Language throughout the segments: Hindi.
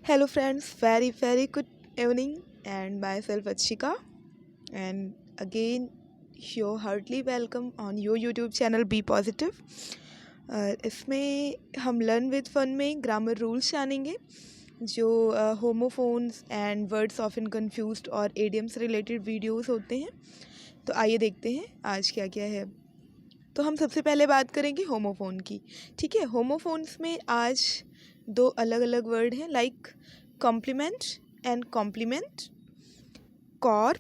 Hello friends, very good evening and myself Achika and again you're heartily welcome on your YouTube channel Be Positive। इसमें हम लर्न विद फन में ग्रामर रूल्स जानेंगे जो homophones and words often confused और एडियम्स रिलेटेड वीडियोस होते हैं। तो आइए देखते हैं आज क्या क्या है। तो हम सबसे पहले बात करेंगे होमोफोन की। ठीक है, होमोफोन्स में आज दो अलग अलग वर्ड हैं like compliment and complement, corpse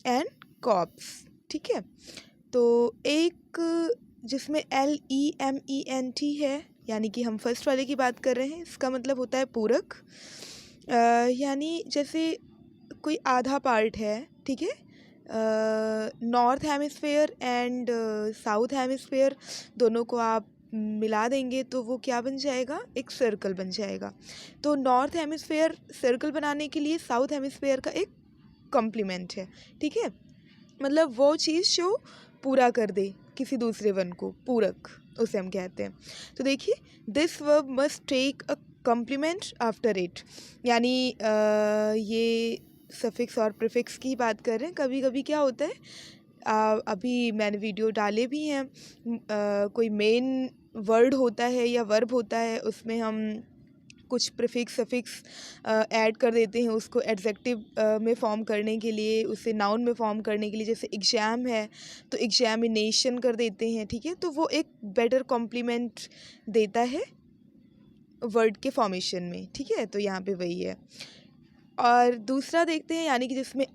and corps. ठीक है, तो एक जिसमें LEMENT है यानी कि हम फर्स्ट वाले की बात कर रहे हैं, इसका मतलब होता है पूरक। यानी जैसे कोई आधा पार्ट है, ठीक है, north hemisphere and south hemisphere दोनों को आप मिला देंगे तो वो क्या बन जाएगा, एक सर्कल बन जाएगा। तो नॉर्थ हेमिस्फेयर सर्कल बनाने के लिए साउथ हेमिस्फेयर का एक कॉम्प्लीमेंट है। ठीक है, मतलब वो चीज़ जो पूरा कर दे किसी दूसरे वन को, पूरक उसे हम कहते हैं। तो देखिए, this verb must take a complement after it, यानी ये सफिक्स और प्रीफिक्स की बात कर रहे हैं। कभी कभी क्या होता है, अभी मैंने वीडियो डाले भी हैं, कोई मेन वर्ड होता है या वर्ब होता है, उसमें हम कुछ प्रीफिक्स सफिक्स ऐड कर देते हैं उसको एडजेक्टिव में फॉर्म करने के लिए, उसे नाउन में फॉर्म करने के लिए। जैसे एग्ज़ाम है तो एग्जामिनेशन कर देते हैं। ठीक है, तो वो एक बेटर कॉम्प्लीमेंट देता है वर्ड के फॉर्मेशन में। ठीक है, तो यहाँ पे वही है। और दूसरा देखते हैं, यानी कि जिसमें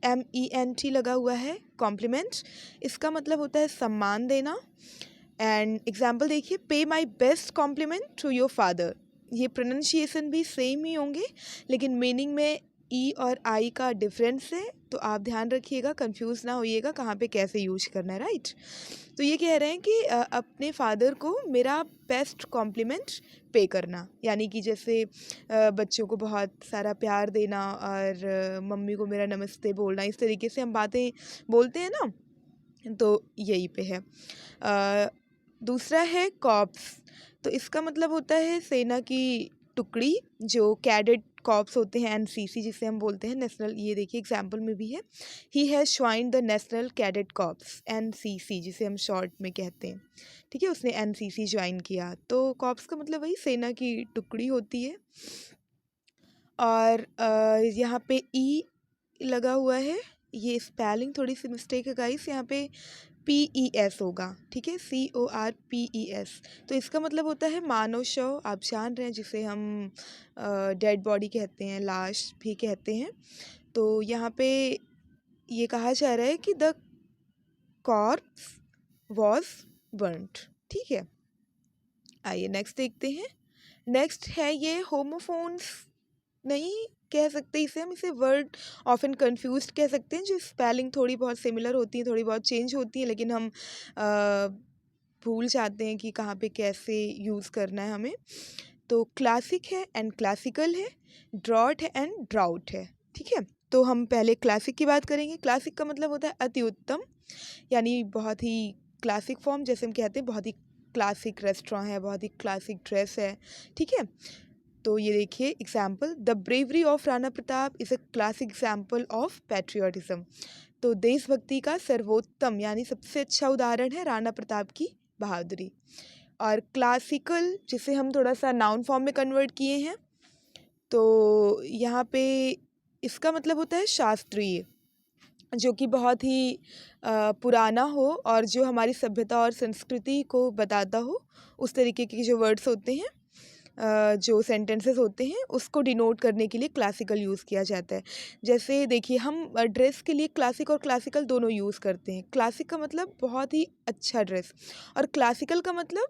IMENT लगा हुआ है, कॉम्प्लीमेंट। इसका मतलब होता है सम्मान देना। एंड एग्जाम्पल देखिए, pay my best compliment to your father. ये प्रोनाउंसिएशन भी सेम ही होंगे लेकिन मीनिंग में ई और आई का डिफरेंस है, तो आप ध्यान रखिएगा, कंफ्यूज ना होइएगा कहाँ पे कैसे यूज करना है। राइट, तो ये कह रहे हैं कि अपने फादर को मेरा बेस्ट कॉम्प्लीमेंट पे करना, यानी कि जैसे बच्चों को बहुत सारा प्यार देना और मम्मी को मेरा नमस्ते बोलना, इस तरीके से हम बातें बोलते हैं ना, तो यही पे है। दूसरा है कॉप्स। तो इसका मतलब होता है सेना की टुकड़ी, जो कैडेट कॉप्स होते हैं, NCC जिसे हम बोलते हैं, नेशनल। ये देखिए एग्जाम्पल में भी है, he has joined the national cadet corps, NCC जिसे हम शॉर्ट में कहते हैं। ठीक है, उसने NCC ज्वाइन किया। तो कॉप्स का मतलब वही सेना की टुकड़ी होती है। और यहाँ पे ई लगा हुआ है, ये स्पेलिंग थोड़ी सी मिस्टेक है गाइस, यहाँ पे PES होगा। ठीक है, CORPES। तो इसका मतलब होता है मानव शव, आप जान रहे हैं, जिसे हम डेड बॉडी कहते हैं, लाश भी कहते हैं। तो यहाँ पे ये कहा जा रहा है कि द कॉर्प्स वॉज बर्न्ड। ठीक है, आइए नेक्स्ट देखते हैं। नेक्स्ट है ये होमोफोन्स नहीं कह सकते इसे हम, इसे वर्ड ऑफन कंफ्यूज्ड कह सकते हैं, जो स्पेलिंग थोड़ी बहुत सिमिलर होती है, थोड़ी बहुत चेंज होती है, लेकिन हम भूल जाते हैं कि कहाँ पे कैसे यूज़ करना है हमें। तो क्लासिक है एंड क्लासिकल है, ड्रॉट है एंड ड्राउट है। ठीक है, तो हम पहले क्लासिक की बात करेंगे। क्लासिक का मतलब होता है अति उत्तम, यानी बहुत ही क्लासिक फॉर्म, जैसे हम कहते हैं बहुत ही क्लासिक रेस्टोरेंट है, बहुत ही क्लासिक ड्रेस है। ठीक है, तो ये देखिए example, the bravery of Rana Pratap is a classic example of patriotism. तो देशभक्ति का सर्वोत्तम यानी सबसे अच्छा उदाहरण है राणा प्रताप की बहादुरी। और क्लासिकल जिसे हम थोड़ा सा नाउन फॉर्म में कन्वर्ट किए हैं, तो यहाँ पे इसका मतलब होता है शास्त्रीय, जो कि बहुत ही पुराना हो और जो हमारी सभ्यता और संस्कृति को बताता हो, उस तरीके के जो वर्ड्स होते हैं, जो सेंटेंसेस होते हैं, उसको डिनोट करने के लिए क्लासिकल यूज़ किया जाता है। जैसे देखिए, हम ड्रेस के लिए क्लासिक और क्लासिकल दोनों यूज़ करते हैं। क्लासिक का मतलब बहुत ही अच्छा ड्रेस, और क्लासिकल का मतलब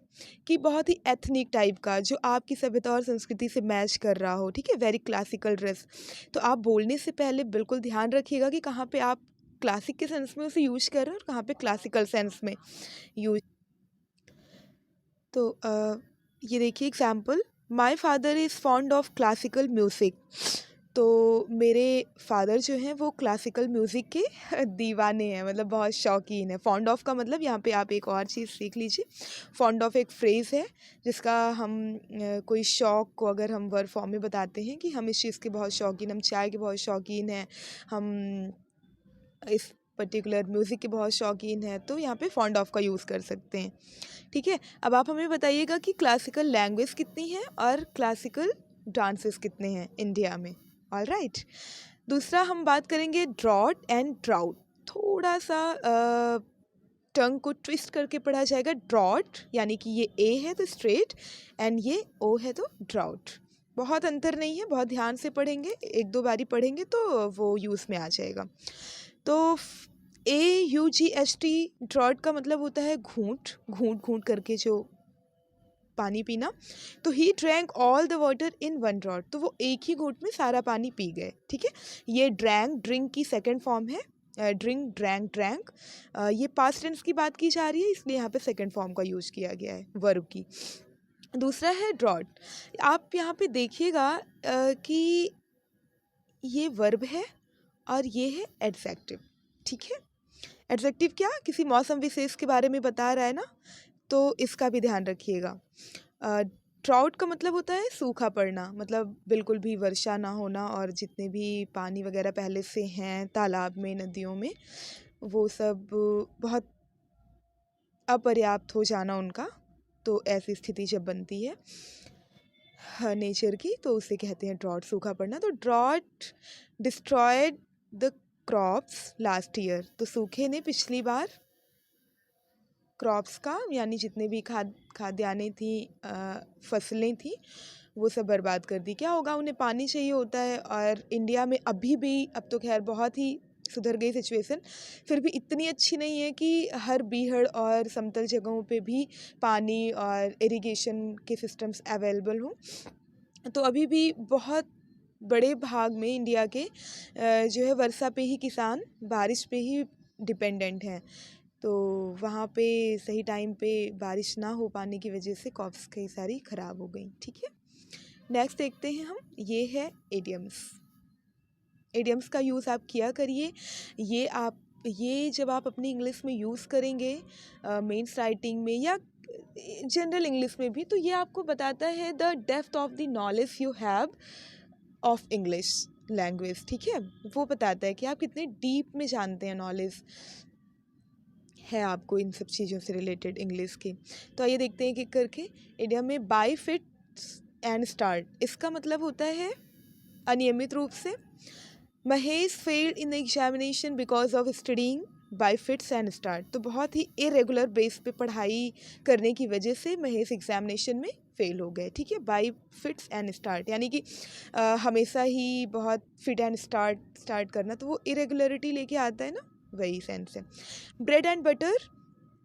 कि बहुत ही एथनिक टाइप का, जो आपकी सभ्यता और संस्कृति से मैच कर रहा हो। ठीक है, वेरी क्लासिकल ड्रेस। तो आप बोलने से पहले बिल्कुल ध्यान रखिएगा कि कहाँ पे आप क्लासिक के सेंस में उसे यूज कर रहे हैं और कहाँ पे क्लासिकल सेंस में यूज। तो ये देखिए example, my father is fond of classical music. तो मेरे फादर जो हैं वो क्लासिकल म्यूज़िक के दीवाने हैं, मतलब बहुत शौकीन है। फॉन्ड ऑफ का मतलब यहाँ पे आप एक और चीज़ सीख लीजिए। फॉन्ड ऑफ एक फ्रेज़ है जिसका हम कोई शौक़ को अगर हम वर्ब फॉर्म में बताते हैं कि हम इस चीज़ के बहुत शौकीन, हम चाय के बहुत शौकीन हैं, हम इस पर्टिकुलर म्यूज़िक के बहुत शौकीन हैं, तो यहाँ पे फॉन्ड ऑफ का यूज़ कर सकते हैं। ठीक है, अब आप हमें बताइएगा कि क्लासिकल लैंग्वेज कितनी है और क्लासिकल डांसेस कितने हैं इंडिया में। ऑलराइट, दूसरा हम बात करेंगे ड्रॉट एंड ड्राउट। थोड़ा सा टंग को ट्विस्ट करके पढ़ा जाएगा। ड्रॉट यानी कि ये ए है तो स्ट्रेट, एंड ये ओ है तो ड्राउट। बहुत अंतर नहीं है, बहुत ध्यान से पढ़ेंगे, एक दो बारी पढ़ेंगे तो वो यूज़ में आ जाएगा। तो AUGHT ड्रॉट का मतलब होता है घूंट, घूंट घूंट करके जो पानी पीना। तो he drank all the water in one draught, तो वो एक ही घूंट में सारा पानी पी गए। ठीक है, ये ड्रैंक ड्रिंक की सेकंड फॉर्म है। ड्रिंक ड्रैंक ड्रैंक, ये पास्ट टेंस की बात की जा रही है, इसलिए यहाँ पे सेकंड फॉर्म का यूज़ किया गया है वर्ब की। दूसरा है ड्रॉट। आप यहाँ पे देखिएगा कि ये वर्ब है और ये है एडजेक्टिव। ठीक है, एडजेक्टिव क्या, किसी मौसम विशेष के बारे में बता रहा है ना, तो इसका भी ध्यान रखिएगा। ड्राउट का मतलब होता है सूखा पड़ना, मतलब बिल्कुल भी वर्षा ना होना और जितने भी पानी वगैरह पहले से हैं तालाब में, नदियों में, वो सब बहुत अपर्याप्त हो जाना उनका। तो ऐसी स्थिति जब बनती है नेचर की, तो उसे कहते हैं ड्रॉट, सूखा पड़ना। तो drought destroyed the crops last year, तो सूखे ने पिछली बार क्रॉप्स का यानी जितने भी खाद्यान्नें थी, फसलें थी, वो सब बर्बाद कर दी। क्या होगा, उन्हें पानी चाहिए होता है, और इंडिया में अभी भी, अब तो खैर बहुत ही सुधर गई सिचुएशन, फिर भी इतनी अच्छी नहीं है कि हर बीहड़ और समतल जगहों पे भी पानी और इरिगेशन के सिस्टम्स अवेलेबल हों। तो अभी भी बहुत बड़े भाग में इंडिया के जो है वर्षा पे ही किसान, बारिश पे ही डिपेंडेंट हैं। तो वहाँ पे सही टाइम पे बारिश ना हो पाने की वजह से क्रॉप्स कई सारी ख़राब हो गई। ठीक है, नेक्स्ट देखते हैं हम, ये है एडियम्स। एडियम्स का यूज़ आप किया करिए। ये जब आप अपनी इंग्लिश में यूज़ करेंगे, मेंस राइटिंग में या जनरल इंग्लिश में भी, तो ये आपको बताता है the depth of the knowledge you have of English language. ठीक है, वो बताता है कि आप कितने डीप में जानते हैं, नॉलेज है आपको इन सब चीज़ों से रिलेटेड इंग्लिश की। तो आइए देखते हैं एक करके। इडियम में बाय फिट्स एंड स्टार्ट, इसका मतलब होता है अनियमित रूप से। Mahesh failed in the examination because of studying bye fits and start, तो बहुत ही इरेगुलर बेस पे पढ़ाई करने की वजह से महेश एग्जामिनेशन में फेल हो गए। ठीक है, बाय फिट्स एंड स्टार्ट यानी कि हमेशा ही बहुत फिट एंड स्टार्ट करना, तो वो इरेगुलरिटी लेके आता है ना, वही सेंस है। ब्रेड एंड बटर,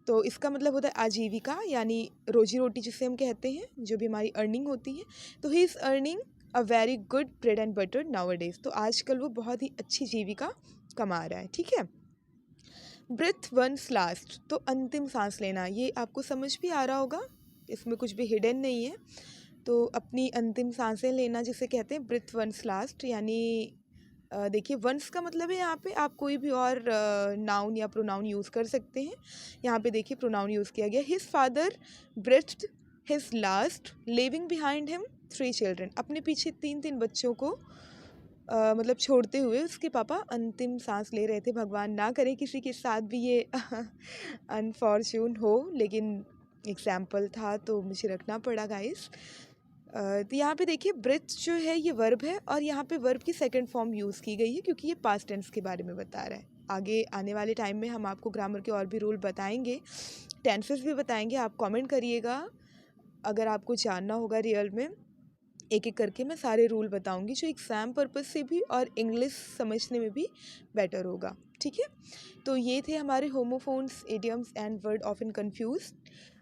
तो इसका मतलब होता है आजीविका, यानी रोजी रोटी जिसे हम कहते हैं, जो भी हमारी अर्निंग होती है। तो he is earning a very good bread and butter nowadays, तो आजकल वो बहुत ही अच्छी जीविका कमा रहा है। ठीक है, ब्रेथ वंस लास्ट, तो अंतिम सांस लेना, ये आपको समझ भी आ रहा होगा, इसमें कुछ भी हिडन नहीं है। तो अपनी अंतिम सांसें लेना जिसे कहते हैं ब्रेथ वंस लास्ट, यानी देखिए वंस का मतलब है यहाँ पे आप कोई भी और नाउन या प्रोनाउन यूज़ कर सकते हैं। यहाँ पे देखिए प्रोनाउन यूज़ किया गया। His father breathed his last leaving behind him 3 children, अपने पीछे 3 बच्चों को मतलब छोड़ते हुए उसके पापा अंतिम सांस ले रहे थे। भगवान ना करे किसी के साथ भी ये अनफॉर्चून हो, लेकिन एग्जाम्पल था तो मुझे रखना पड़ा गाइस। तो यहाँ पे देखिए ब्रेथ जो है ये वर्ब है, और यहाँ पे वर्ब की सेकंड फॉर्म यूज़ की गई है क्योंकि ये पास्ट टेंस के बारे में बता रहा है। आगे आने वाले टाइम में हम आपको ग्रामर के और भी रूल बताएंगे, टेंसेस भी बताएंगे। आप कमेंट करिएगा अगर आपको जानना होगा रियल में, एक एक करके मैं सारे रूल बताऊंगी जो एग्ज़ाम पर्पस से भी और इंग्लिश समझने में भी बेटर होगा। ठीक है, तो ये थे हमारे homophones, idioms and word often confuse.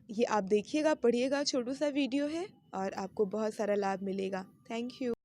ये आप देखिएगा, पढ़िएगा, छोटू सा वीडियो है और आपको बहुत सारा लाभ मिलेगा। Thank you.